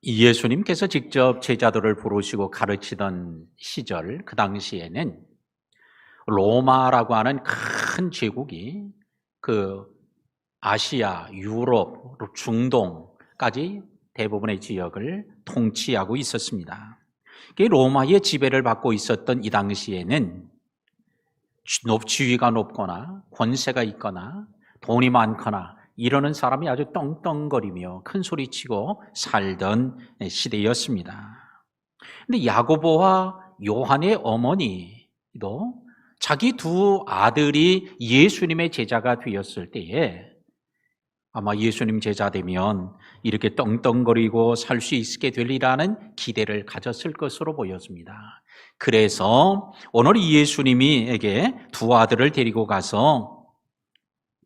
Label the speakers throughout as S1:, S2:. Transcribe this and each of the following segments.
S1: 예수님께서 직접 제자들을 부르시고 가르치던 시절, 그 당시에는 로마라고 하는 큰 제국이 그 아시아, 유럽, 중동까지 대부분의 지역을 통치하고 있었습니다. 로마의 지배를 받고 있었던 이 당시에는 지위가 높거나 권세가 있거나 돈이 많거나 이러는 사람이 아주 떵떵거리며 큰 소리치고 살던 시대였습니다. 근데 야고보와 요한의 어머니도 자기 두 아들이 예수님의 제자가 되었을 때에 아마 예수님 제자 되면 이렇게 떵떵거리고 살 수 있게 되리라는 기대를 가졌을 것으로 보였습니다. 그래서 오늘 예수님이에게 두 아들을 데리고 가서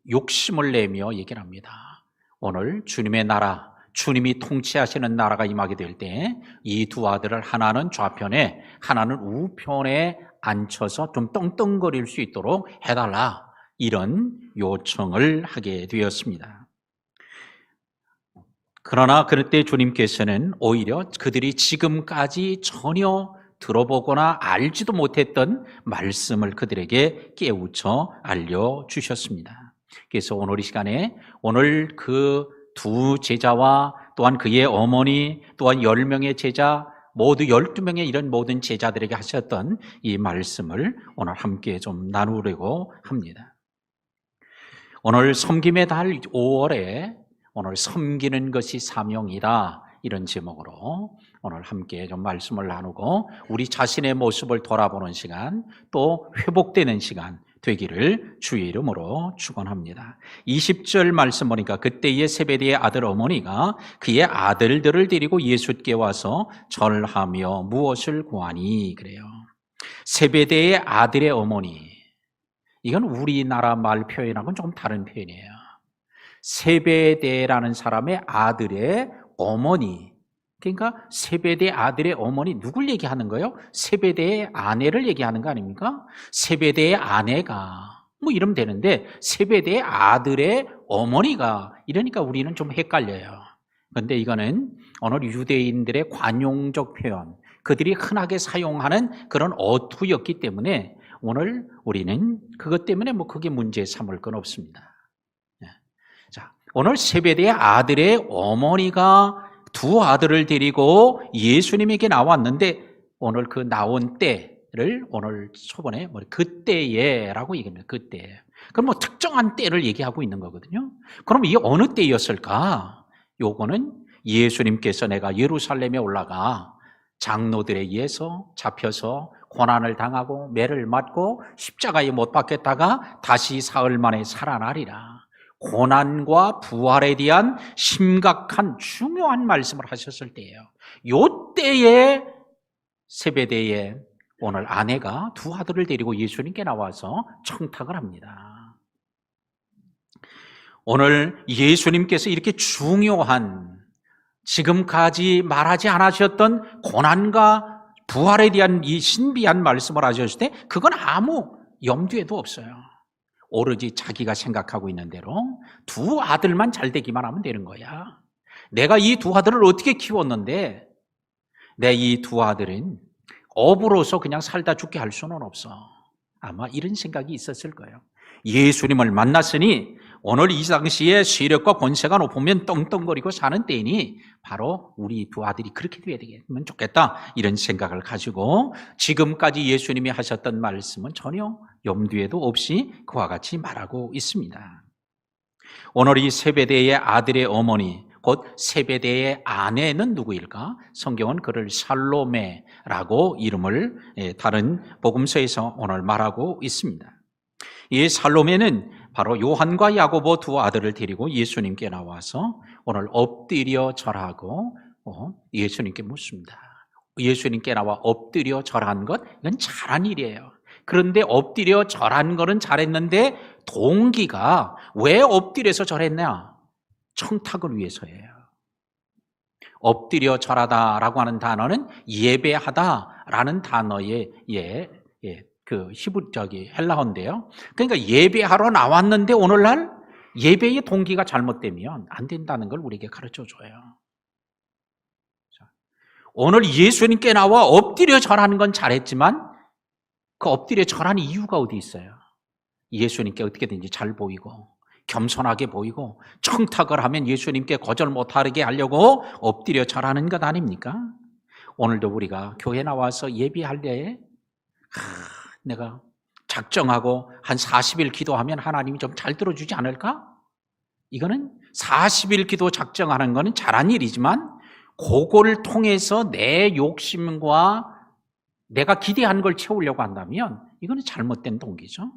S1: 욕심을 내며 얘기를 합니다. 오늘 주님의 나라, 주님이 통치하시는 나라가 임하게 될 때 이 두 아들을 하나는 좌편에 하나는 우편에 앉혀서 좀 떵떵거릴 수 있도록 해달라, 이런 요청을 하게 되었습니다. 그러나 그때 주님께서는 오히려 그들이 지금까지 전혀 들어보거나 알지도 못했던 말씀을 그들에게 깨우쳐 알려주셨습니다. 그래서 오늘 이 시간에 오늘 그 두 제자와 또한 그의 어머니 또한 10명의 제자 모두 12명의 이런 모든 제자들에게 하셨던 이 말씀을 오늘 함께 좀 나누려고 합니다. 오늘 섬김의 달 5월에 오늘 섬기는 것이 사명이다, 이런 제목으로 오늘 함께 좀 말씀을 나누고 우리 자신의 모습을 돌아보는 시간, 또 회복되는 시간 되기를 주의 이름으로 축원합니다. 20절 말씀 보니까 그때의 세베대의 아들 어머니가 그의 아들들을 데리고 예수께 와서 절하며 무엇을 구하니, 그래요. 세베대의 아들의 어머니, 이건 우리나라 말 표현하고는 조금 다른 표현이에요. 세베대라는 사람의 아들의 어머니, 그러니까 세베대 아들의 어머니, 누굴 얘기하는 거예요? 세베대의 아내를 얘기하는 거 아닙니까? 세베대의 아내가 뭐 이러면 되는데 세베대의 아들의 어머니가 이러니까 우리는 좀 헷갈려요. 그런데 이거는 오늘 유대인들의 관용적 표현, 그들이 흔하게 사용하는 그런 어투였기 때문에 오늘 우리는 그것 때문에 뭐 그게 문제 삼을 건 없습니다. 자, 오늘 세베대의 아들의 어머니가 두 아들을 데리고 예수님에게 나왔는데 오늘 그 나온 때를 오늘 초반에 그때에라고 얘기합니다. 그때. 그럼 뭐 특정한 때를 얘기하고 있는 거거든요. 그럼 이게 어느 때였을까? 요거는 예수님께서 내가 예루살렘에 올라가 장로들에 의해서 잡혀서 고난을 당하고 매를 맞고 십자가에 못 박혔다가 다시 사흘 만에 살아나리라, 고난과 부활에 대한 심각한 중요한 말씀을 하셨을 때예요. 요 때에 세베대의 오늘 아내가 두 아들을 데리고 예수님께 나와서 청탁을 합니다. 오늘 예수님께서 이렇게 중요한, 지금까지 말하지 않으셨던 고난과 부활에 대한 이 신비한 말씀을 하셨을 때 그건 아무 염두에도 없어요. 오로지 자기가 생각하고 있는 대로 두 아들만 잘 되기만 하면 되는 거야. 내가 이 두 아들을 어떻게 키웠는데 내 이 두 아들은 업으로서 그냥 살다 죽게 할 수는 없어. 아마 이런 생각이 있었을 거예요. 예수님을 만났으니 오늘 이 당시에 세력과 권세가 높으면 떵떵거리고 사는 때이니 바로 우리 두 아들이 그렇게 되면 좋겠다, 이런 생각을 가지고 지금까지 예수님이 하셨던 말씀은 전혀 염두에도 없이 그와 같이 말하고 있습니다. 오늘 이 세베대의 아들의 어머니, 곧 세베대의 아내는 누구일까? 성경은 그를 살로메라고 이름을 다른 복음서에서 오늘 말하고 있습니다. 이 살로메는 바로 요한과 야고보 두 아들을 데리고 예수님께 나와서 오늘 엎드려 절하고 예수님께 묻습니다. 예수님께 나와 엎드려 절한 것, 이건 잘한 일이에요. 그런데 엎드려 절한 거는 잘했는데 동기가 왜 엎드려서 절했냐? 청탁을 위해서예요. 엎드려 절하다라고 하는 단어는 예배하다라는 단어의 그 헬라어인데요. 그러니까 예배하러 나왔는데 오늘날 예배의 동기가 잘못되면 안 된다는 걸 우리에게 가르쳐 줘요. 오늘 예수님께 나와 엎드려 절하는 건 잘했지만 그 엎드려 절하는 이유가 어디 있어요? 예수님께 어떻게든지 잘 보이고 겸손하게 보이고 청탁을 하면 예수님께 거절 못하게 하려고 엎드려 절하는 것 아닙니까? 오늘도 우리가 교회 나와서 예배할 때에 내가 작정하고 한 40일 기도하면 하나님이 좀 잘 들어주지 않을까? 이거는 40일 기도 작정하는 거는 잘한 일이지만 그거를 통해서 내 욕심과 내가 기대한 걸 채우려고 한다면 이거는 잘못된 동기죠.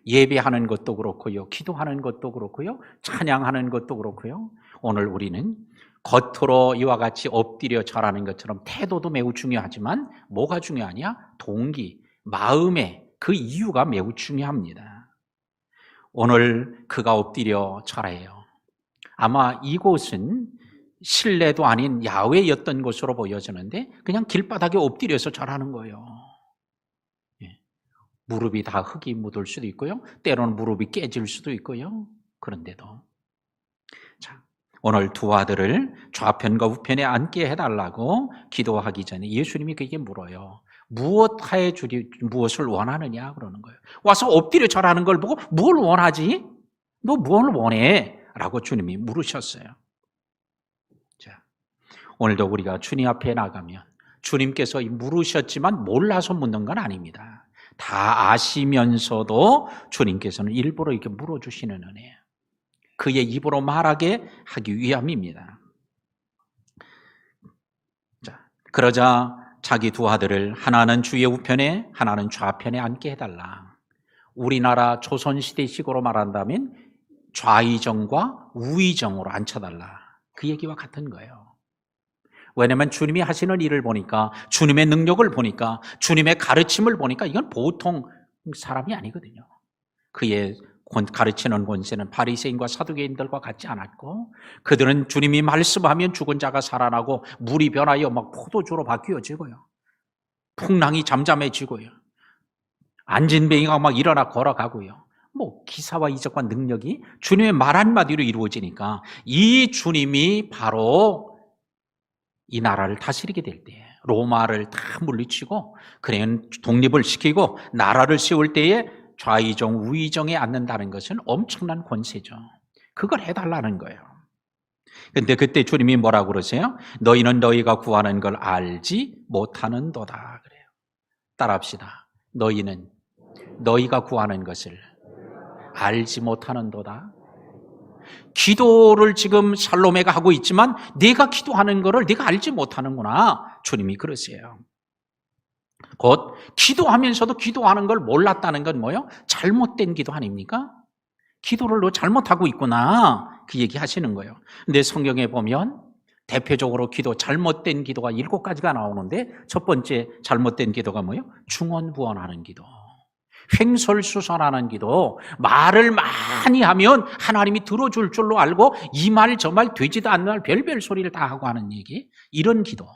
S1: 예배하는 것도 그렇고요, 기도하는 것도 그렇고요, 찬양하는 것도 그렇고요. 오늘 우리는 겉으로 이와 같이 엎드려 절하는 것처럼 태도도 매우 중요하지만 뭐가 중요하냐? 동기, 마음의 그 이유가 매우 중요합니다. 오늘 그가 엎드려 절해요. 아마 이곳은 실내도 아닌 야외였던 것으로 보여지는데 그냥 길바닥에 엎드려서 절하는 거예요. 무릎이 다 흙이 묻을 수도 있고요, 때로는 무릎이 깨질 수도 있고요. 그런데도 자, 오늘 두 아들을 좌편과 우편에 앉게 해달라고 기도하기 전에 예수님이 그에게 물어요. 무엇을 원하느냐 그러는 거예요. 와서 엎드려 절하는 걸 보고 뭘 원하지? 너 뭘 원해? 라고 주님이 물으셨어요. 자, 오늘도 우리가 주님 앞에 나가면 주님께서 물으셨지만 몰라서 묻는 건 아닙니다. 다 아시면서도 주님께서는 일부러 이렇게 물어주시는 은혜예요. 그의 입으로 말하게 하기 위함입니다. 자, 그러자 자기 두 아들을 하나는 주의 우편에 하나는 좌편에 앉게 해달라. 우리나라 조선시대식으로 말한다면 좌의정과 우의정으로 앉혀달라. 그 얘기와 같은 거예요. 왜냐하면 주님이 하시는 일을 보니까, 주님의 능력을 보니까, 주님의 가르침을 보니까 이건 보통 사람이 아니거든요. 그의 가르치는 권세는 바리새인과 사두개인들과 같지 않았고, 그들은 주님이 말씀하면 죽은 자가 살아나고 물이 변하여 막 포도주로 바뀌어지고요, 풍랑이 잠잠해지고요, 안진뱅이가 막 일어나 걸어가고요, 뭐 기사와 이적과 능력이 주님의 말 한마디로 이루어지니까 이 주님이 바로 이 나라를 다스리게 될 때에, 로마를 다 물리치고 그는 독립을 시키고 나라를 세울 때에 좌의정, 우의정에 앉는다는 것은 엄청난 권세죠. 그걸 해달라는 거예요. 근데 그때 주님이 뭐라고 그러세요? 너희는 너희가 구하는 걸 알지 못하는도다 그래요. 따라합시다. 너희는 너희가 구하는 것을 알지 못하는도다. 기도를 지금 살로메가 하고 있지만 내가 기도하는 것을 내가 알지 못하는구나. 주님이 그러세요. 곧 기도하면서도 기도하는 걸 몰랐다는 건 뭐예요? 잘못된 기도 아닙니까? 기도를 너 잘못하고 있구나, 그 얘기 하시는 거예요. 근데 성경에 보면 대표적으로 잘못된 기도가 7가지가 나오는데 첫 번째 잘못된 기도가 뭐예요? 중언부언하는 기도, 횡설수설하는 기도, 말을 많이 하면 하나님이 들어줄 줄로 알고 이 말 저 말 되지도 않는 말 별별 소리를 다 하고 하는 얘기, 이런 기도,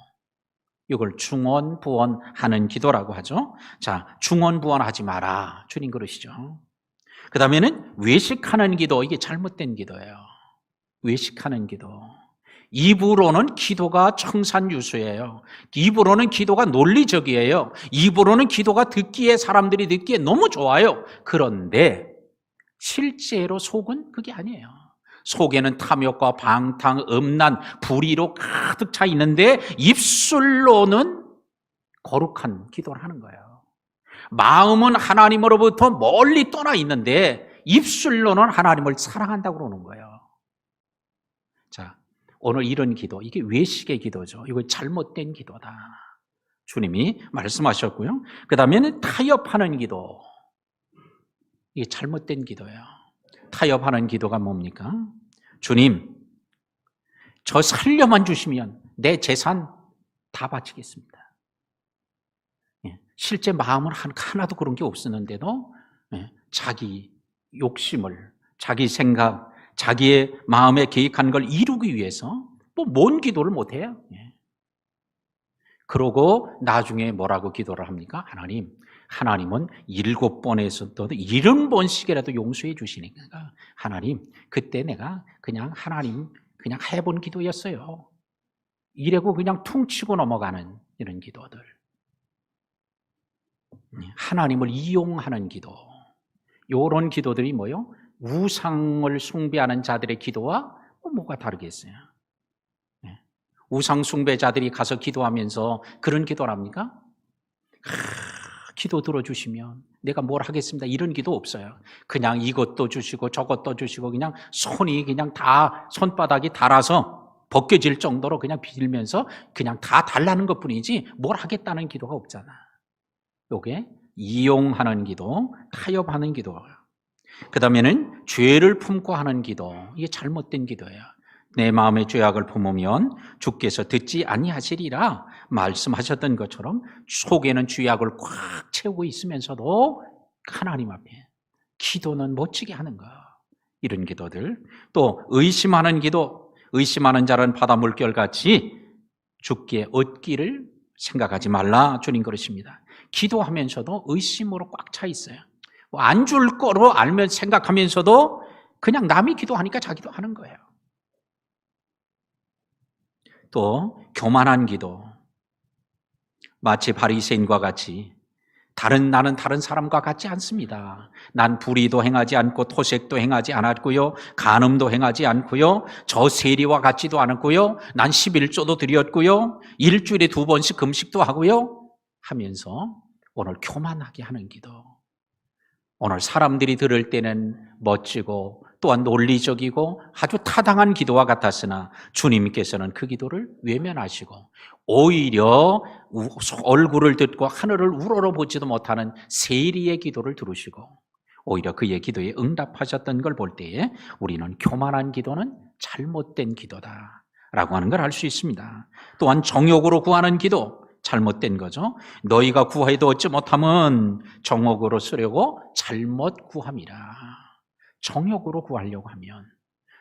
S1: 이걸 중언부언하는 기도라고 하죠. 자, 중언부언하지 마라, 주님 그러시죠. 그 다음에는 외식하는 기도, 이게 잘못된 기도예요. 외식하는 기도, 입으로는 기도가 청산유수예요. 입으로는 기도가 논리적이에요. 입으로는 기도가 사람들이 듣기에 너무 좋아요. 그런데 실제로 속은 그게 아니에요. 속에는 탐욕과 방탕, 음란, 불의로 가득 차 있는데 입술로는 거룩한 기도를 하는 거예요. 마음은 하나님으로부터 멀리 떠나 있는데 입술로는 하나님을 사랑한다고 그러는 거예요. 자, 오늘 이런 기도, 이게 외식의 기도죠. 이거 잘못된 기도다, 주님이 말씀하셨고요. 그 다음에는 타협하는 기도, 이게 잘못된 기도예요. 타협하는 기도가 뭡니까? 주님, 저 살려만 주시면 내 재산 다 바치겠습니다. 실제 마음은 하나도 그런 게 없었는데도 자기 욕심을, 자기 생각, 자기의 마음에 계획한 걸 이루기 위해서 뭐 뭔 기도를 못해요. 그러고 나중에 뭐라고 기도를 합니까? 하나님은 7번에서도 70번씩이라도 용서해 주시니까 하나님, 그때 내가 그냥 해본 기도였어요. 이래고 그냥 퉁치고 넘어가는 이런 기도들. 하나님을 이용하는 기도. 이런 기도들이 뭐요? 우상을 숭배하는 자들의 기도와 뭐가 다르겠어요? 우상 숭배자들이 가서 기도하면서 그런 기도를 합니까? 기도 들어주시면 내가 뭘 하겠습니다. 이런 기도 없어요. 그냥 이것도 주시고 저것도 주시고 그냥 손이 그냥 다 손바닥이 닳아서 벗겨질 정도로 그냥 빌면서 그냥 다 달라는 것뿐이지 뭘 하겠다는 기도가 없잖아. 요게 이용하는 기도, 타협하는 기도예요. 그 다음에는 죄를 품고 하는 기도. 이게 잘못된 기도예요. 내 마음의 죄악을 품으면 주께서 듣지 아니하시리라 말씀하셨던 것처럼 속에는 죄악을 꽉 채우고 있으면서도 하나님 앞에 기도는 멋지게 하는 거. 이런 기도들. 또 의심하는 기도. 의심하는 자는 바다 물결같이 주께 얻기를 생각하지 말라 주님 그러십니다. 기도하면서도 의심으로 꽉 차 있어요. 안 줄 거로 알면 생각하면서도 그냥 남이 기도하니까 자기도 하는 거예요. 또 교만한 기도. 마치 바리새인과 같이 나는 다른 사람과 같지 않습니다. 난 불의도 행하지 않고 토색도 행하지 않았고요. 간음도 행하지 않고요. 저 세리와 같지도 않았고요. 난 11조도 드렸고요. 일주일에 2번씩 금식도 하고요. 하면서 오늘 교만하게 하는 기도. 오늘 사람들이 들을 때는 멋지고 또한 논리적이고 아주 타당한 기도와 같았으나 주님께서는 그 기도를 외면하시고 오히려 얼굴을 듣고 하늘을 우러러보지도 못하는 세리의 기도를 들으시고 오히려 그의 기도에 응답하셨던 걸 볼 때에 우리는 교만한 기도는 잘못된 기도다라고 하는 걸 알 수 있습니다. 또한 정욕으로 구하는 기도 잘못된 거죠. 너희가 구해도 얻지 못하면 정욕으로 쓰려고 잘못 구함이라. 정욕으로 구하려고 하면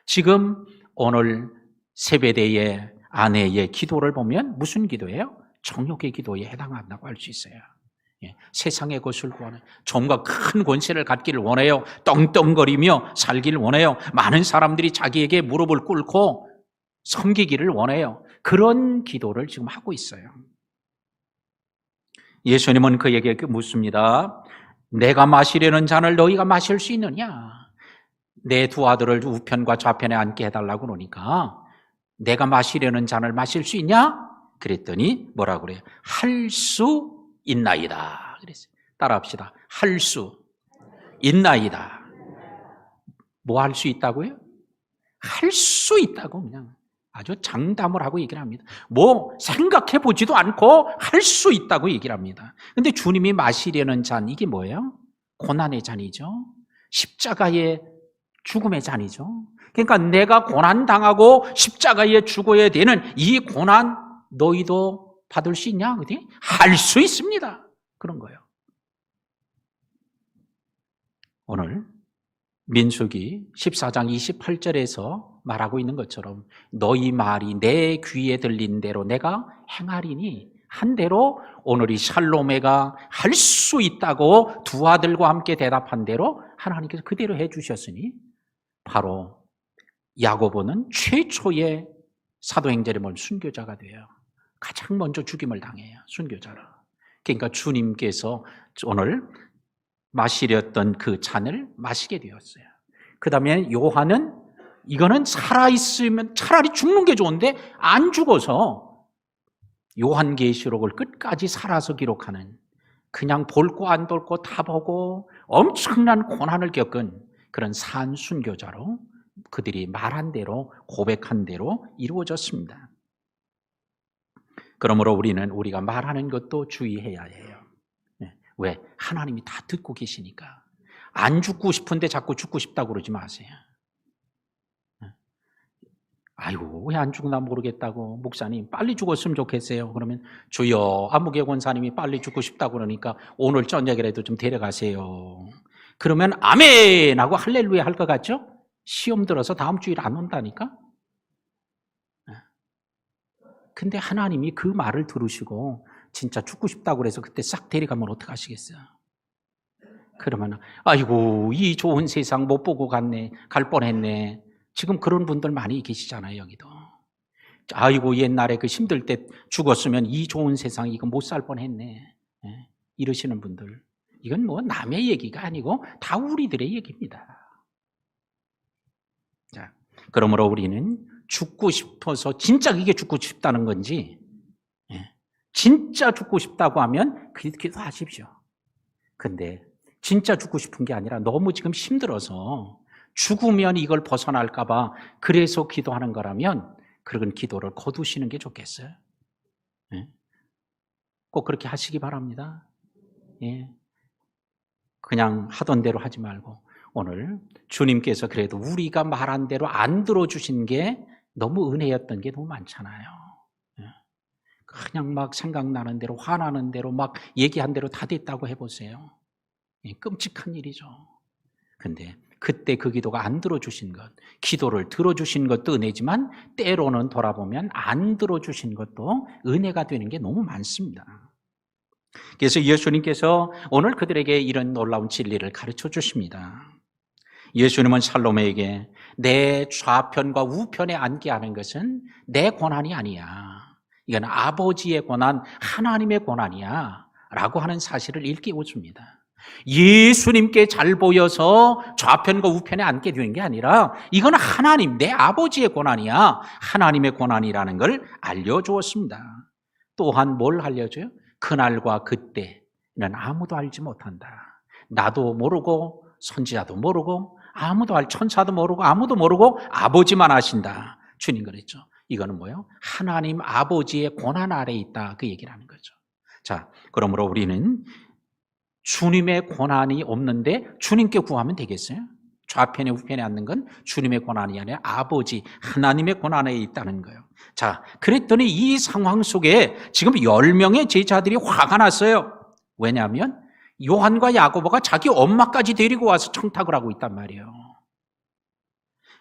S1: 지금 오늘 세배대의 아내의 기도를 보면 무슨 기도예요? 정욕의 기도에 해당한다고 할 수 있어요. 세상의 것을 구하는 좀과 큰 권세를 갖기를 원해요. 떵떵거리며 살기를 원해요. 많은 사람들이 자기에게 무릎을 꿇고 섬기기를 원해요. 그런 기도를 지금 하고 있어요. 예수님은 그에게 묻습니다. 내가 마시려는 잔을 너희가 마실 수 있느냐? 내 두 아들을 우편과 좌편에 앉게 해달라고 그러니까 내가 마시려는 잔을 마실 수 있냐? 그랬더니 뭐라고 그래요? 할 수 있나이다. 그랬어요. 따라합시다. 할 수 있나이다. 뭐 할 수 있다고요? 할 수 있다고 그냥 아주 장담을 하고 얘기를 합니다. 뭐 생각해 보지도 않고 할 수 있다고 얘기를 합니다. 근데 주님이 마시려는 잔 이게 뭐예요? 고난의 잔이죠. 십자가의 죽음의 잔이죠. 그러니까 내가 고난당하고 십자가에 죽어야 되는 이 고난 너희도 받을 수 있냐? 할 수 있습니다. 그런 거예요. 오늘 민수기 14장 28절에서 말하고 있는 것처럼 너희 말이 내 귀에 들린 대로 내가 행하리니 한 대로 오늘 이 샬롬애가 할 수 있다고 두 아들과 함께 대답한 대로 하나님께서 그대로 해주셨으니 바로 야고보는 최초의 사도행전에 보면 순교자가 돼요. 가장 먼저 죽임을 당해요. 순교자라. 그러니까 주님께서 오늘 마시렸던 그 잔을 마시게 되었어요. 그 다음에 요한은 이거는 살아있으면 차라리 죽는 게 좋은데 안 죽어서 요한계시록을 끝까지 살아서 기록하는 그냥 볼고 안 볼고 다 보고 엄청난 고난을 겪은 그런 산순교자로 그들이 말한 대로 고백한 대로 이루어졌습니다. 그러므로 우리가 말하는 것도 주의해야 해요. 왜? 하나님이 다 듣고 계시니까. 안 죽고 싶은데 자꾸 죽고 싶다고 그러지 마세요. 아이고 왜 안 죽나 모르겠다고 목사님 빨리 죽었으면 좋겠어요. 그러면 주여 아무개 권사님이 빨리 죽고 싶다고 그러니까 오늘 저녁이라도 좀 데려가세요. 그러면 아멘 하고 할렐루야 할 것 같죠? 시험 들어서 다음 주일 안 온다니까? 근데 하나님이 그 말을 들으시고 진짜 죽고 싶다고 그래서 그때 싹 데려가면 어떡하시겠어요? 그러면 아이고 이 좋은 세상 못 보고 갈 뻔했네. 지금 그런 분들 많이 계시잖아요. 여기도 아이고 옛날에 그 힘들 때 죽었으면 이 좋은 세상 이거 못 살 뻔했네. 예, 이러시는 분들, 이건 뭐 남의 얘기가 아니고 다 우리들의 얘기입니다. 자, 그러므로 우리는 죽고 싶어서 진짜 이게 죽고 싶다는 건지, 진짜 죽고 싶다고 하면 기도하십시오. 근데 진짜 죽고 싶은 게 아니라 너무 지금 힘들어서 죽으면 이걸 벗어날까 봐 그래서 기도하는 거라면 그런 기도를 거두시는 게 좋겠어요. 꼭 그렇게 하시기 바랍니다. 그냥 하던 대로 하지 말고 오늘 주님께서 그래도 우리가 말한 대로 안 들어주신 게 너무 은혜였던 게 너무 많잖아요. 그냥 막 생각나는 대로 화나는 대로 막 얘기한 대로 다 됐다고 해보세요. 끔찍한 일이죠. 근데 그때 그 기도가 안 들어주신 것, 기도를 들어주신 것도 은혜지만 때로는 돌아보면 안 들어주신 것도 은혜가 되는 게 너무 많습니다. 그래서 예수님께서 오늘 그들에게 이런 놀라운 진리를 가르쳐 주십니다. 예수님은 살로메에게 내 좌편과 우편에 앉게 하는 것은 내 권한이 아니야. 이건 아버지의 권한, 하나님의 권한이야 라고 하는 사실을 일깨워 줍니다. 예수님께 잘 보여서 좌편과 우편에 앉게 되는 게 아니라 이건 하나님, 내 아버지의 권한이야. 하나님의 권한이라는 걸 알려주었습니다. 또한 뭘 알려줘요? 그날과 그때는 아무도 알지 못한다. 나도 모르고 선지자도 모르고 아무도 천사도 모르고 아무도 모르고 아버지만 아신다. 주님 그랬죠. 이거는 뭐예요? 하나님 아버지의 권한 아래에 있다. 그 얘기를 하는 거죠. 자, 그러므로 우리는 주님의 권한이 없는데 주님께 구하면 되겠어요? 좌편에 우편에 앉는 건 주님의 권한이 아니라 아버지 하나님의 권한에 있다는 거예요. 자, 그랬더니 이 상황 속에 지금 10명의 제자들이 화가 났어요. 왜냐하면 요한과 야고보가 자기 엄마까지 데리고 와서 청탁을 하고 있단 말이에요.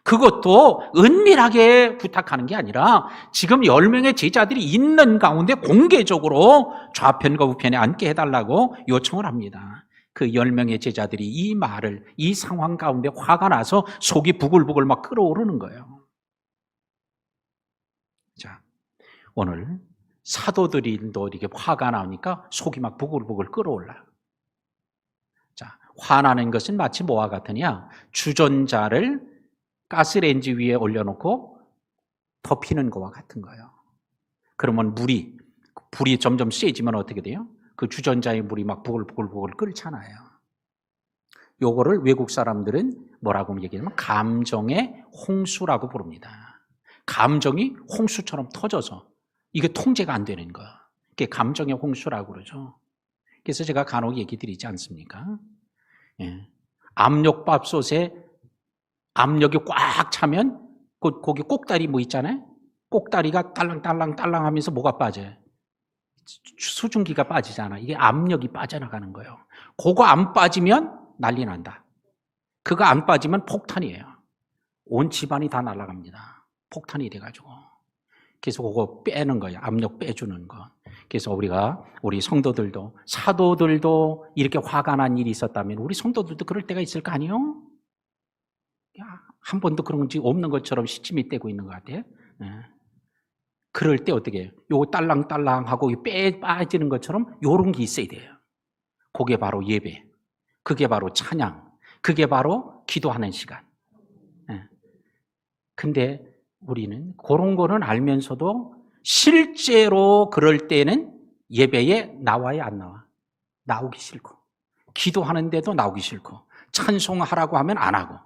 S1: 그것도 은밀하게 부탁하는 게 아니라 지금 10명의 제자들이 있는 가운데 공개적으로 좌편과 우편에 앉게 해달라고 요청을 합니다. 그 10명의 제자들이 이 말을, 이 상황 가운데 화가 나서 속이 부글부글 막 끓어오르는 거예요. 자, 오늘 사도들도 이렇게 화가 나오니까 속이 막 부글부글 끓어올라요. 자, 화나는 것은 마치 뭐와 같으냐? 주전자를 가스레인지 위에 올려놓고 덮이는 것과 같은 거예요. 그러면 불이 점점 세지면 어떻게 돼요? 그 주전자의 물이 막 부글부글 끓잖아요. 요거를 외국 사람들은 뭐라고 얘기하냐면 감정의 홍수라고 부릅니다. 감정이 홍수처럼 터져서 이게 통제가 안 되는 거. 그게 감정의 홍수라고 그러죠. 그래서 제가 간혹 얘기 드리지 않습니까? 압력밥솥에 압력이 꽉 차면 거기 꼭다리 뭐 있잖아요. 꼭다리가 딸랑딸랑 하면서 뭐가 빠져요? 수증기가 빠지잖아. 이게 압력이 빠져나가는 거예요. 그거 안 빠지면 난리 난다. 그거 안 빠지면 폭탄이에요. 온 집안이 다 날아갑니다. 폭탄이 돼가지고. 그래서 그거 빼는 거예요. 압력 빼주는 거. 그래서 우리 성도들도, 사도들도 이렇게 화가 난 일이 있었다면 우리 성도들도 그럴 때가 있을 거 아니에요? 한 번도 그런 게 없는 것처럼 시침이 떼고 있는 것 같아요. 그럴 때 어떻게 해요? 요거 딸랑딸랑하고 빠지는 것처럼 요런 게 있어야 돼요. 그게 바로 예배. 그게 바로 찬양. 그게 바로 기도하는 시간. 근데 우리는 그런 거는 알면서도 실제로 그럴 때는 예배에 나와야 안 나와. 나오기 싫고. 기도하는데도 나오기 싫고. 찬송하라고 하면 안 하고.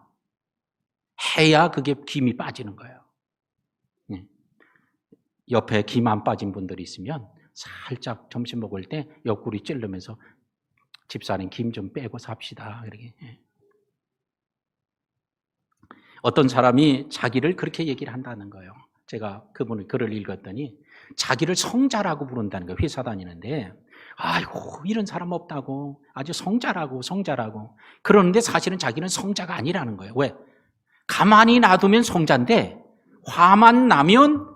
S1: 해야 그게 김이 빠지는 거예요. 옆에 김 안 빠진 분들이 있으면 살짝 점심 먹을 때 옆구리 찌르면서 집사님 김 좀 빼고 삽시다. 이렇게. 어떤 사람이 자기를 그렇게 얘기를 한다는 거예요. 제가 그분의 글을 읽었더니 자기를 성자라고 부른다는 거예요. 회사 다니는데 아이고 이런 사람 없다고 아주 성자라고. 그러는데 사실은 자기는 성자가 아니라는 거예요. 왜? 가만히 놔두면 성자인데 화만 나면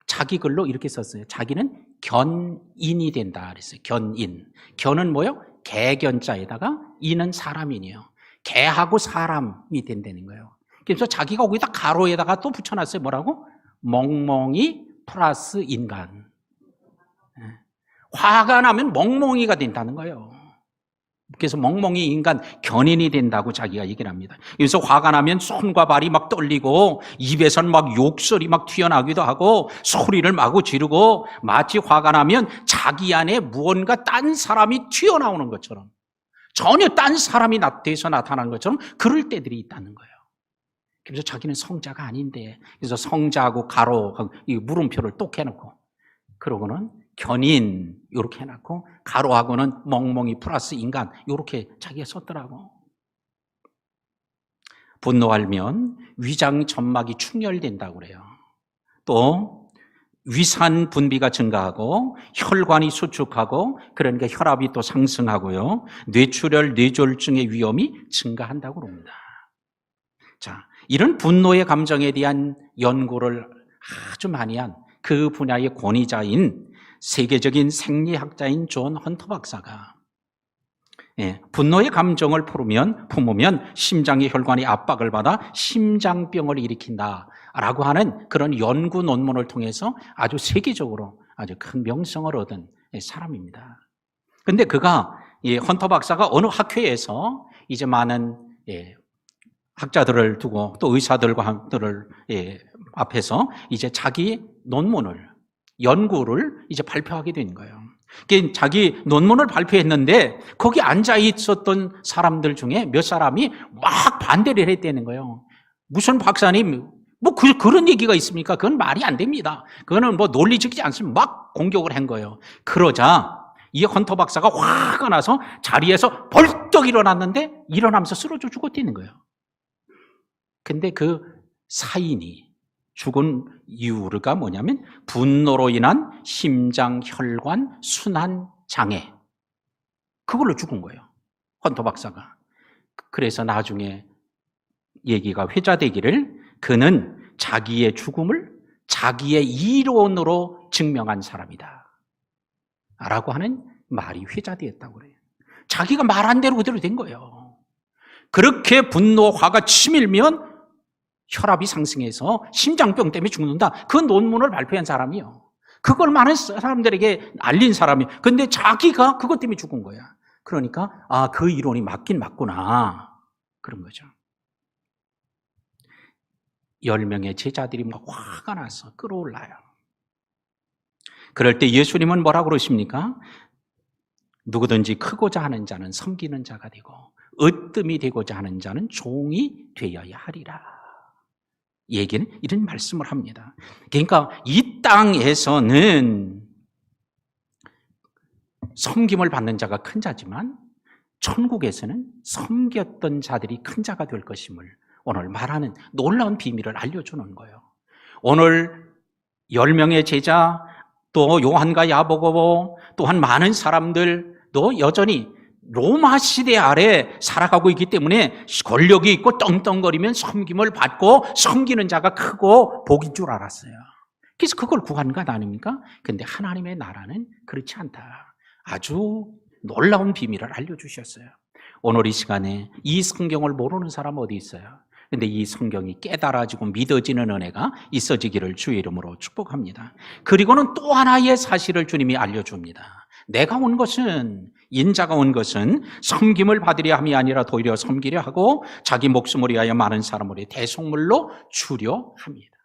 S1: 자기 글로 이렇게 썼어요. 자기는 견인이 된다 그랬어요. 견인. 견은 뭐예요? 개견자에다가 인은 사람인이에요. 개하고 사람이 된다는 거예요. 그래서 자기가 거기다 가로에다가 또 붙여놨어요. 뭐라고? 멍멍이 플러스 인간. 화가 나면 멍멍이가 된다는 거예요. 그래서 멍멍이 인간 견인이 된다고 자기가 얘기를 합니다. 그래서 화가 나면 손과 발이 막 떨리고 입에선 막 욕설이 막 튀어나오기도 하고 소리를 마구 지르고 마치 화가 나면 자기 안에 무언가 딴 사람이 튀어나오는 것처럼 전혀 딴 사람이 돼서 나타나는 것처럼 그럴 때들이 있다는 거예요. 그래서 자기는 성자가 아닌데 그래서 성자하고 가로 이 물음표를 똑 해놓고 그러고는 견인 이렇게 해놓고 가로하고는 멍멍이 플러스 인간 이렇게 자기가 썼더라고. 분노하면 위장 점막이 충혈된다고 그래요. 또 위산 분비가 증가하고 혈관이 수축하고 그러니까 혈압이 또 상승하고요. 뇌출혈, 뇌졸중의 위험이 증가한다고 그럽니다. 자, 이런 분노의 감정에 대한 연구를 아주 많이 한 그 분야의 권위자인 세계적인 생리학자인 존 헌터 박사가 분노의 감정을 품으면 심장의 혈관이 압박을 받아 심장병을 일으킨다라고 하는 그런 연구 논문을 통해서 아주 세계적으로 아주 큰 명성을 얻은 사람입니다. 그런데 그가 헌터 박사가 어느 학회에서 이제 많은 학자들을 두고 또 의사들을 앞에서 이제 자기 논문을 연구를 이제 발표하게 된 거예요. 자기 논문을 발표했는데 거기 앉아 있었던 사람들 중에 몇 사람이 막 반대를 했다는 거예요. 무슨 박사님 뭐 그런 얘기가 있습니까? 그건 말이 안 됩니다. 그거는 뭐 논리적이지 않습니다. 막 공격을 한 거예요. 그러자 이 헌터 박사가 화가 나서 자리에서 벌떡 일어났는데 일어나면서 쓰러져 죽었다는 거예요. 근데 그 사인이 죽은 이유가 뭐냐면 분노로 인한 심장 혈관 순환 장애. 그걸로 죽은 거예요. 헌터 박사가. 그래서 나중에 얘기가 회자되기를 그는 자기의 죽음을 자기의 이론으로 증명한 사람이다. 라고 하는 말이 회자되었다고 그래요. 자기가 말한 대로 그대로 된 거예요. 그렇게 분노, 화가 치밀면 혈압이 상승해서 심장병 때문에 죽는다. 그 논문을 발표한 사람이요. 그걸 많은 사람들에게 알린 사람이. 근데 자기가 그것 때문에 죽은 거야. 그러니까 그 이론이 맞긴 맞구나. 그런 거죠. 10명의 제자들이 막 화가 나서 끌어올라요. 그럴 때 예수님은 뭐라고 그러십니까? 누구든지 크고자 하는 자는 섬기는 자가 되고 으뜸이 되고자 하는 자는 종이 되어야 하리라. 얘기는 이런 말씀을 합니다. 그러니까 이 땅에서는 섬김을 받는 자가 큰 자지만 천국에서는 섬겼던 자들이 큰 자가 될 것임을 오늘 말하는 놀라운 비밀을 알려주는 거예요. 오늘 10명의 제자 또 요한과 야고보 또한 많은 사람들도 여전히 로마 시대 아래 살아가고 있기 때문에 권력이 있고 떵떵거리면 섬김을 받고 섬기는 자가 크고 복인 줄 알았어요. 그래서 그걸 구한 것 아닙니까? 그런데 하나님의 나라는 그렇지 않다. 아주 놀라운 비밀을 알려주셨어요. 오늘 이 시간에 이 성경을 모르는 사람 어디 있어요? 그런데 이 성경이 깨달아지고 믿어지는 은혜가 있어지기를 주의 이름으로 축복합니다. 그리고는 또 하나의 사실을 주님이 알려줍니다. 내가 온 것은 인자가 온 것은 섬김을 받으려 함이 아니라 도리어 섬기려 하고 자기 목숨을 위하여 많은 사람을 위해 대속물로 주려 합니다.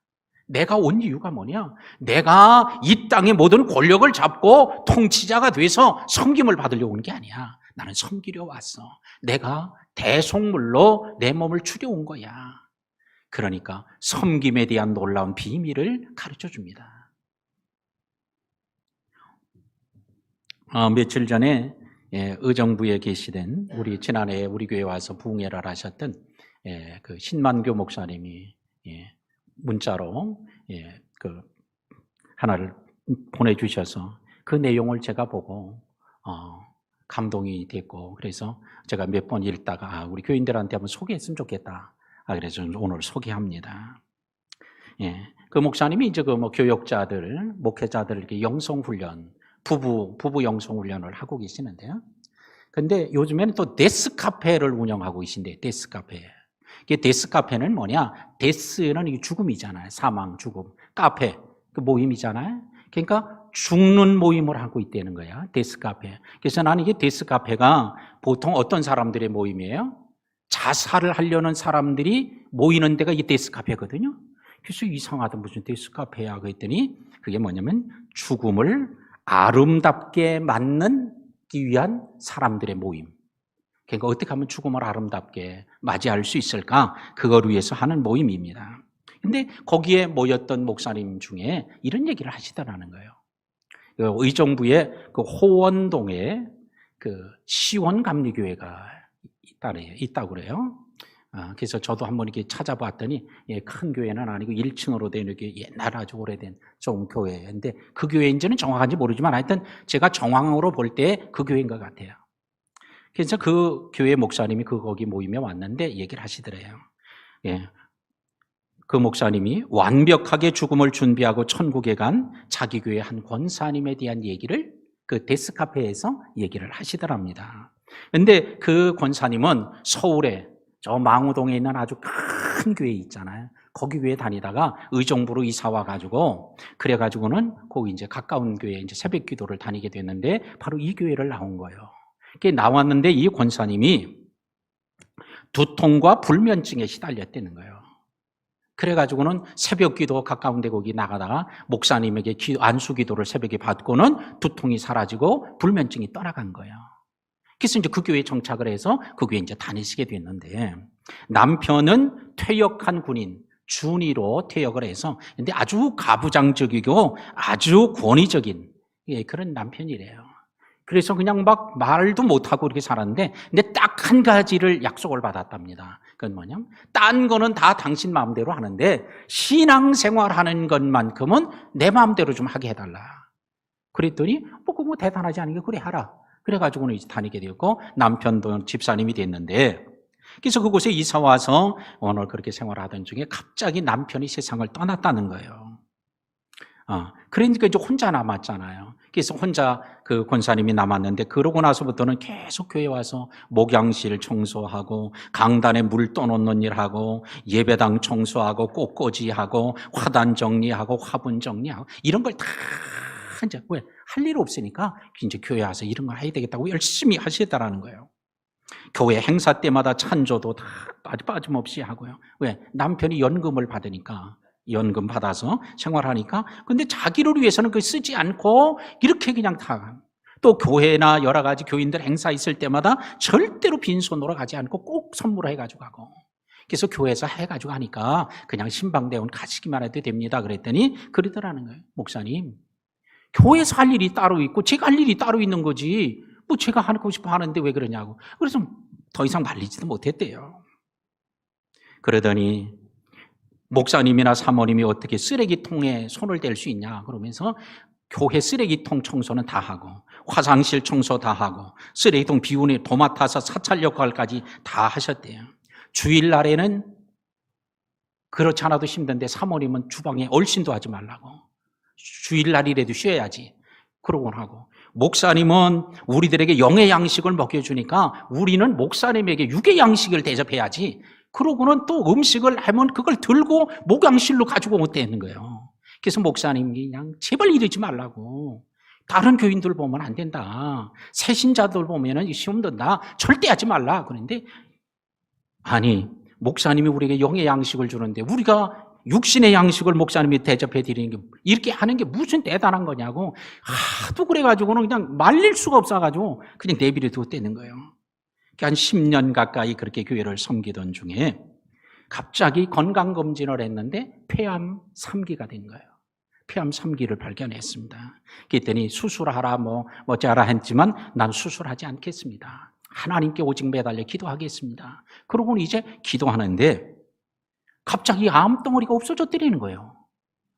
S1: 내가 온 이유가 뭐냐? 내가 이 땅의 모든 권력을 잡고 통치자가 돼서 섬김을 받으려고 온 게 아니야. 나는 섬기려 왔어. 내가 대속물로 내 몸을 주려 온 거야. 그러니까 섬김에 대한 놀라운 비밀을 가르쳐 줍니다. 며칠 전에 의정부에 계시던 지난해 우리 교회에 와서 부흥회를 하셨던 그 신만교 목사님이 문자로 하나를 보내주셔서 그 내용을 제가 보고 감동이 됐고 그래서 제가 몇 번 읽다가 우리 교인들한테 한번 소개했으면 좋겠다. 그래서 오늘 소개합니다. 그 목사님이 이제 교역자들, 목회자들에게 영성훈련, 부부 영성훈련을 하고 계시는데요. 근데 요즘에는 또 데스카페를 운영하고 계신데 데스카페. 이게 데스카페는 뭐냐? 데스는 죽음이잖아요. 사망, 죽음. 카페. 그 모임이잖아요. 그러니까 죽는 모임을 하고 있다는 거야. 데스카페. 그래서 나는 이게 데스카페가 보통 어떤 사람들의 모임이에요? 자살을 하려는 사람들이 모이는 데가 이게 데스카페거든요. 그래서 이상하다, 무슨 데스카페야 그랬더니 그게 뭐냐면 죽음을 아름답게 맞기 위한 사람들의 모임. 그러니까 어떻게 하면 죽음을 아름답게 맞이할 수 있을까? 그걸 위해서 하는 모임입니다. 근데 거기에 모였던 목사님 중에 이런 얘기를 하시더라는 거예요. 의정부의 그 호원동에 그 시원감리교회가 있다고 그래요. 그래서 저도 한번 이렇게 찾아봤더니 큰 교회는 아니고 1층으로 된 이렇게 옛날 아주 오래된 좀 교회인데 그 교회인지는 정확한지 모르지만 하여튼 제가 정황으로 볼 때 그 교회인 것 같아요. 그래서 그 교회 목사님이 거기 모임에 왔는데 얘기를 하시더래요. 그 목사님이 완벽하게 죽음을 준비하고 천국에 간 자기 교회 한 권사님에 대한 얘기를 그 데스카페에서 얘기를 하시더랍니다. 근데 그 권사님은 서울에 저 망우동에 있는 아주 큰 교회 있잖아요. 거기 교회 다니다가 의정부로 이사 와가지고 그래가지고는 거기 이제 가까운 교회 이제 새벽 기도를 다니게 됐는데 바로 이 교회를 나온 거예요. 그게 나왔는데 이 권사님이 두통과 불면증에 시달렸다는 거예요. 그래가지고는 새벽 기도 가까운 데 거기 나가다가 목사님에게 안수 기도를 새벽에 받고는 두통이 사라지고 불면증이 떠나간 거예요. 그래서 이제 그 교회에 정착을 해서 그 교회에 이제 다니시게 됐는데 남편은 퇴역한 군인 준이로 퇴역을 해서 근데 아주 가부장적이고 아주 권위적인 그런 남편이래요. 그래서 그냥 막 말도 못하고 이렇게 살았는데 근데 딱 한 가지를 약속을 받았답니다. 그건 뭐냐면 딴 거는 다 당신 마음대로 하는데 신앙생활 하는 것만큼은 내 마음대로 좀 하게 해달라. 그랬더니 그거 대단하지 않은 게 그래 하라. 그래가지고는 이제 다니게 되었고 남편도 집사님이 됐는데 그래서 그곳에 이사 와서 오늘 그렇게 생활하던 중에 갑자기 남편이 세상을 떠났다는 거예요. 그러니까 이제 혼자 남았잖아요. 그래서 혼자 그 권사님이 남았는데 그러고 나서부터는 계속 교회 와서 목양실 청소하고 강단에 물 떠놓는 일하고 예배당 청소하고 꽃꽂이하고 화단 정리하고 화분 정리하고 이런 걸 다 이제 왜 할 일 없으니까 이제 교회 와서 이런 걸 해야 되겠다고 열심히 하시더라는 거예요. 교회 행사 때마다 찬조도 다 빠짐없이 하고요. 왜? 남편이 연금을 받으니까 연금 받아서 생활하니까 근데 자기를 위해서는 그걸 쓰지 않고 이렇게 그냥 다 또 교회나 여러 가지 교인들 행사 있을 때마다 절대로 빈손으로 가지 않고 꼭 선물을 해가지고 가고 그래서 교회에서 해가지고 하니까 그냥 신방대원 가시기만 해도 됩니다. 그랬더니 그러더라는 거예요. 목사님 교회에서 할 일이 따로 있고 제가 할 일이 따로 있는 거지 뭐 제가 하고 싶어 하는데 왜 그러냐고 그래서 더 이상 말리지도 못했대요. 그러더니 목사님이나 사모님이 어떻게 쓰레기통에 손을 댈 수 있냐 그러면서 교회 쓰레기통 청소는 다 하고 화장실 청소 다 하고 쓰레기통 비우니 도맡아서 사찰 역할까지 다 하셨대요. 주일날에는 그렇지 않아도 힘든데 사모님은 주방에 얼씬도 하지 말라고 주일날이라도 쉬어야지 그러곤 하고 목사님은 우리들에게 영의 양식을 먹여주니까 우리는 목사님에게 육의 양식을 대접해야지 그러고는 또 음식을 하면 그걸 들고 목양실로 가지고 못 되는 거예요. 그래서 목사님이 그냥 제발 이러지 말라고 다른 교인들 보면 안 된다. 새신자들 보면 시험 든다. 절대 하지 말라. 그런데 아니 목사님이 우리에게 영의 양식을 주는데 우리가 육신의 양식을 목사님이 대접해 드리는 게 이렇게 하는 게 무슨 대단한 거냐고 하도 그래가지고는 그냥 말릴 수가 없어가지고 그냥 내비를 두었다는 거예요. 한 10년 가까이 그렇게 교회를 섬기던 중에 갑자기 건강검진을 했는데 폐암 3기가 된 거예요. 폐암 3기를 발견했습니다. 그랬더니 수술하라 어쩌라 했지만 난 수술하지 않겠습니다. 하나님께 오직 매달려 기도하겠습니다. 그러고는 이제 기도하는데 갑자기 암덩어리가 없어졌더라는 거예요.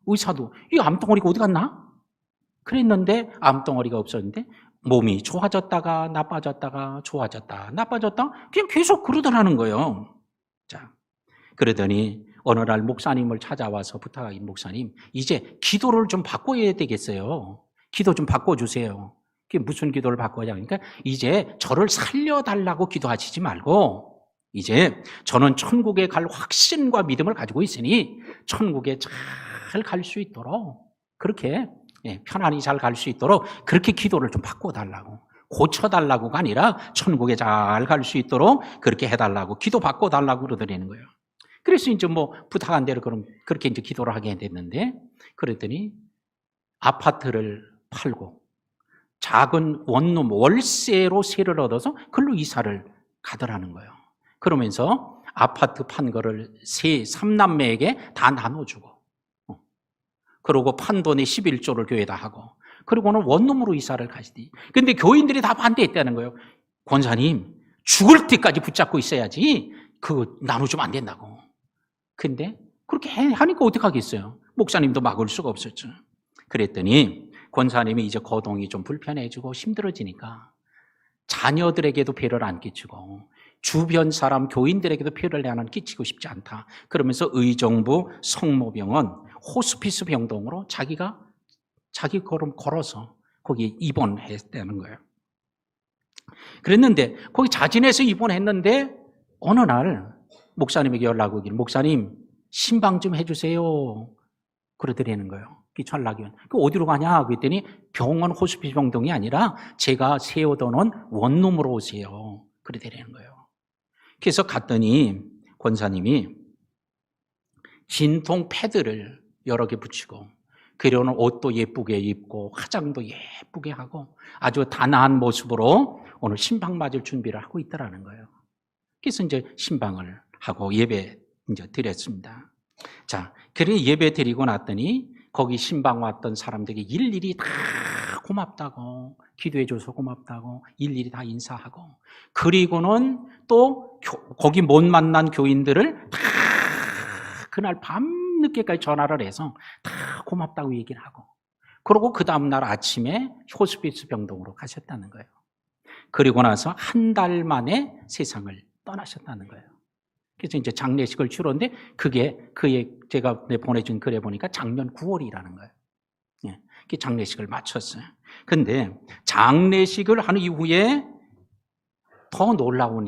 S1: 의사도 이 암덩어리가 어디 갔나? 그랬는데 암덩어리가 없었는데 몸이 좋아졌다가 나빠졌다가 좋아졌다 나빠졌다 그냥 계속 그러더라는 거예요. 자, 그러더니 어느 날 목사님을 찾아와서 부탁하긴 목사님 이제 기도를 좀 바꿔야 되겠어요. 기도 좀 바꿔주세요. 그게 무슨 기도를 바꿔야 하니까 이제 저를 살려달라고 기도하시지 말고 이제 저는 천국에 갈 확신과 믿음을 가지고 있으니 천국에 잘 갈 수 있도록 그렇게 편안히 잘 갈 수 있도록 그렇게 기도를 좀 바꿔달라고, 고쳐달라고가 아니라 천국에 잘 갈 수 있도록 그렇게 해달라고, 기도 바꿔달라고 그러더라는 거예요. 그래서 이제 뭐 부탁한 대로 그럼 그렇게 이제 기도를 하게 됐는데, 그랬더니 아파트를 팔고 작은 원룸 월세로 세를 얻어서 그걸로 이사를 가더라는 거예요. 그러면서 아파트 판 거를 삼남매에게 다 나눠주고, 그리고 판 돈의 11조를 교회에다 하고, 그리고는 원룸으로 이사를 가시더니, 근데 교인들이 다 반대했다는 거예요. 권사님, 죽을 때까지 붙잡고 있어야지 그거 나눠주면 안 된다고. 근데 그렇게 하니까 어떡하겠어요? 목사님도 막을 수가 없었죠. 그랬더니 권사님이 이제 거동이 좀 불편해지고 힘들어지니까 자녀들에게도 배를 안 끼치고 주변 사람 교인들에게도 배를 안 끼치고 싶지 않다. 그러면서 의정부 성모병원 호스피스 병동으로 자기 걸음 걸어서 거기 입원했다는 거예요. 그랬는데 거기 자진해서 입원했는데 어느 날 목사님에게 연락 오길, 목사님 신방 좀 해주세요. 그러더라는 거예요. 전락이 온. 어디로 가냐? 그랬더니 병원 호스피스 병동이 아니라 제가 세워놓은 원룸으로 오세요. 그러더라는 거예요. 그래서 갔더니 권사님이 진통 패드를 여러 개 붙이고, 그려놓은 옷도 예쁘게 입고 화장도 예쁘게 하고 아주 단아한 모습으로 오늘 신방 맞을 준비를 하고 있더라는 거예요. 그래서 이제 신방을 하고 예배 이제 드렸습니다. 자, 그래 예배 드리고 났더니 거기 신방 왔던 사람들에게 일일이 다 고맙다고, 기도해줘서 고맙다고 일일이 다 인사하고, 그리고는 또 거기 못 만난 교인들을 다 그날 밤늦게까지 전화를 해서 다 고맙다고 얘기를 하고, 그리고 그 다음날 아침에 호스피스 병동으로 가셨다는 거예요. 그리고 나서 한 달 만에 세상을 떠나셨다는 거예요. 그래서 이제 장례식을 치렀는데 그게 제가 보내준 글에 보니까 작년 9월이라는 거예요. 그 장례식을 마쳤어요. 근데 장례식을 한 이후에 더 놀라운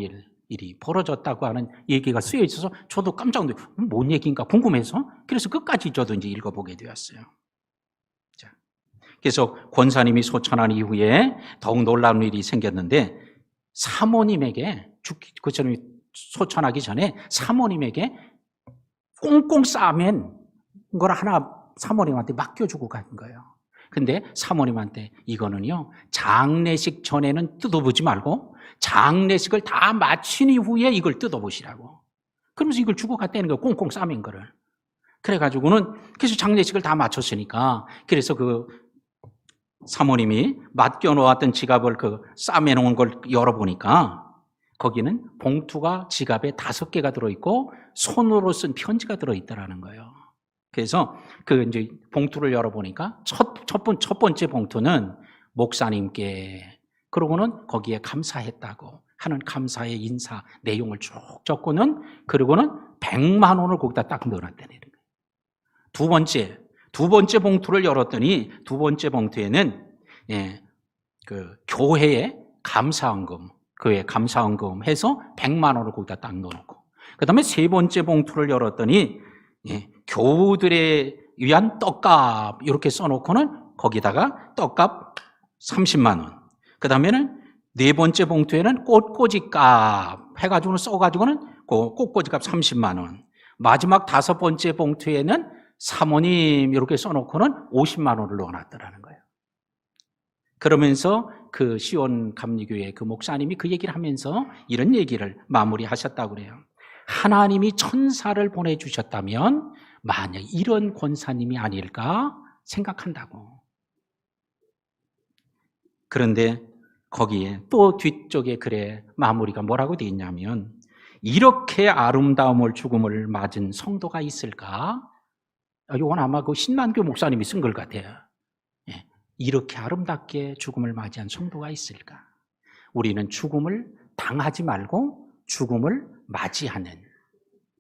S1: 일이 벌어졌다고 하는 얘기가 쓰여 있어서 저도 깜짝 놀랐어요. 뭔 얘기인가 궁금해서 그래서 끝까지 저도 이제 읽어보게 되었어요. 자, 그래서 권사님이 소천한 이후에 더욱 놀라운 일이 생겼는데, 사모님에게 그 사람이 소천하기 전에 사모님에게 꽁꽁 싸맨 걸 하나 사모님한테 맡겨주고 간 거예요. 근데 사모님한테 이거는요, 장례식 전에는 뜯어보지 말고 장례식을 다 마친 이후에 이걸 뜯어보시라고. 그러면서 이걸 주고 갔다는 거예요. 꽁꽁 싸맨 거를. 그래가지고는 그래서 장례식을 다 마쳤으니까, 그래서 그 사모님이 맡겨놓았던 지갑을 싸매놓은 걸 열어보니까 거기는 봉투가 지갑에 5개가 들어있고 손으로 쓴 편지가 들어있더라는 거예요. 그래서 이제 봉투를 열어보니까 첫 번째 봉투는 목사님께, 그러고는 거기에 감사했다고 하는 감사의 인사 내용을 쭉 적고는, 그리고는 100만 원을 거기다 딱 넣어놨다는 거예요. 두 번째 봉투를 열었더니 두 번째 봉투에는 교회에 감사헌금, 교회 감사헌금 해서 100만 원을 거기다 딱 넣어놓고, 그 다음에 세 번째 봉투를 열었더니 교우들에 위한 떡값 이렇게 써놓고는 거기다가 떡값 30만 원, 그 다음에는 네 번째 봉투에는 꽃꽂이값 해가지고는 써가지고는 꽃꽂이값 30만 원, 마지막 5번째 봉투에는 사모님 이렇게 써놓고는 50만 원을 넣어놨더라는 거예요. 그러면서 그 시온 감리교회 그 목사님이 그 얘기를 하면서 이런 얘기를 마무리하셨다고 그래요. 하나님이 천사를 보내주셨다면 만약 이런 권사님이 아닐까 생각한다고. 그런데 거기에 또 뒤쪽에 글에 마무리가 뭐라고 되어 있냐면, 이렇게 아름다움을 죽음을 맞은 성도가 있을까? 이건 아마 그 신만교 목사님이 쓴 걸 같아요. 이렇게 아름답게 죽음을 맞이한 성도가 있을까? 우리는 죽음을 당하지 말고 죽음을 맞이하는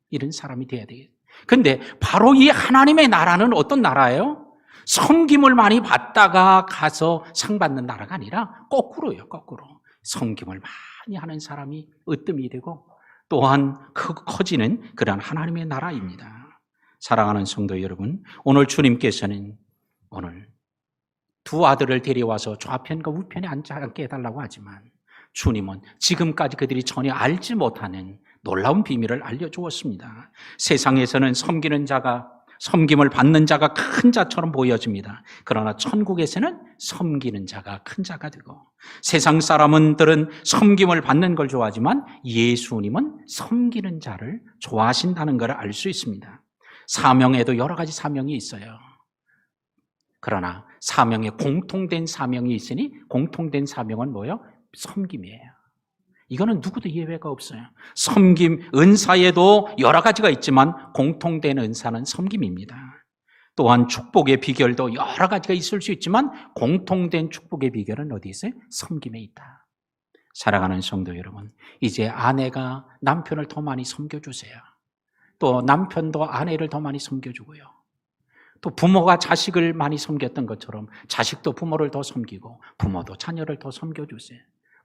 S1: 이런 사람이 되어야 되겠어요. 근데 바로 이 하나님의 나라는 어떤 나라예요? 섬김을 많이 받다가 가서 상 받는 나라가 아니라 거꾸로예요. 거꾸로. 섬김을 많이 하는 사람이 으뜸이 되고 또한 커지는 그런 하나님의 나라입니다. 사랑하는 성도 여러분, 오늘 주님께서는 오늘 두 아들을 데려와서 좌편과 우편에 앉게 해달라고 하지만 주님은 지금까지 그들이 전혀 알지 못하는 놀라운 비밀을 알려주었습니다. 세상에서는 섬기는 자가, 섬김을 받는 자가 큰 자처럼 보여집니다. 그러나 천국에서는 섬기는 자가 큰 자가 되고, 세상 사람들은 섬김을 받는 걸 좋아하지만 예수님은 섬기는 자를 좋아하신다는 걸 알 수 있습니다. 사명에도 여러 가지 사명이 있어요. 그러나 사명에 공통된 사명이 있으니 공통된 사명은 뭐예요? 섬김이에요. 이거는 누구도 예외가 없어요. 섬김, 은사에도 여러 가지가 있지만 공통된 은사는 섬김입니다. 또한 축복의 비결도 여러 가지가 있을 수 있지만 공통된 축복의 비결은 어디 있어요? 섬김에 있다. 사랑하는 성도 여러분, 이제 아내가 남편을 더 많이 섬겨주세요. 또 남편도 아내를 더 많이 섬겨주고요. 또 부모가 자식을 많이 섬겼던 것처럼 자식도 부모를 더 섬기고 부모도 자녀를 더 섬겨주세요.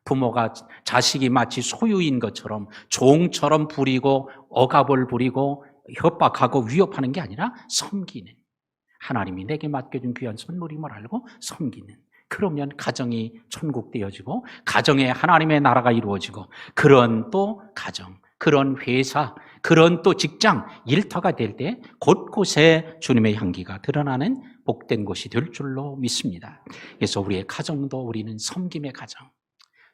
S1: 부모가 자식이 마치 소유인 것처럼 종처럼 부리고 억압을 부리고 협박하고 위협하는 게 아니라 섬기는, 하나님이 내게 맡겨준 귀한 선물임을 알고 섬기는, 그러면 가정이 천국 되어지고 가정에 하나님의 나라가 이루어지고 그런 또 가정, 그런 회사, 그런 또 직장, 일터가 될 때 곳곳에 주님의 향기가 드러나는 복된 곳이 될 줄로 믿습니다. 그래서 우리의 가정도 우리는 섬김의 가정,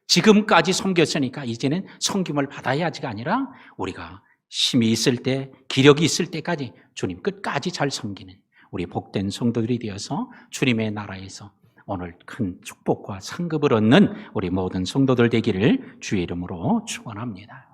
S1: 지금까지 섬겼으니까 이제는 섬김을 받아야지가 아니라 우리가 힘이 있을 때, 기력이 있을 때까지 주님 끝까지 잘 섬기는 우리 복된 성도들이 되어서 주님의 나라에서 오늘 큰 축복과 상급을 얻는 우리 모든 성도들 되기를 주의 이름으로 축원합니다.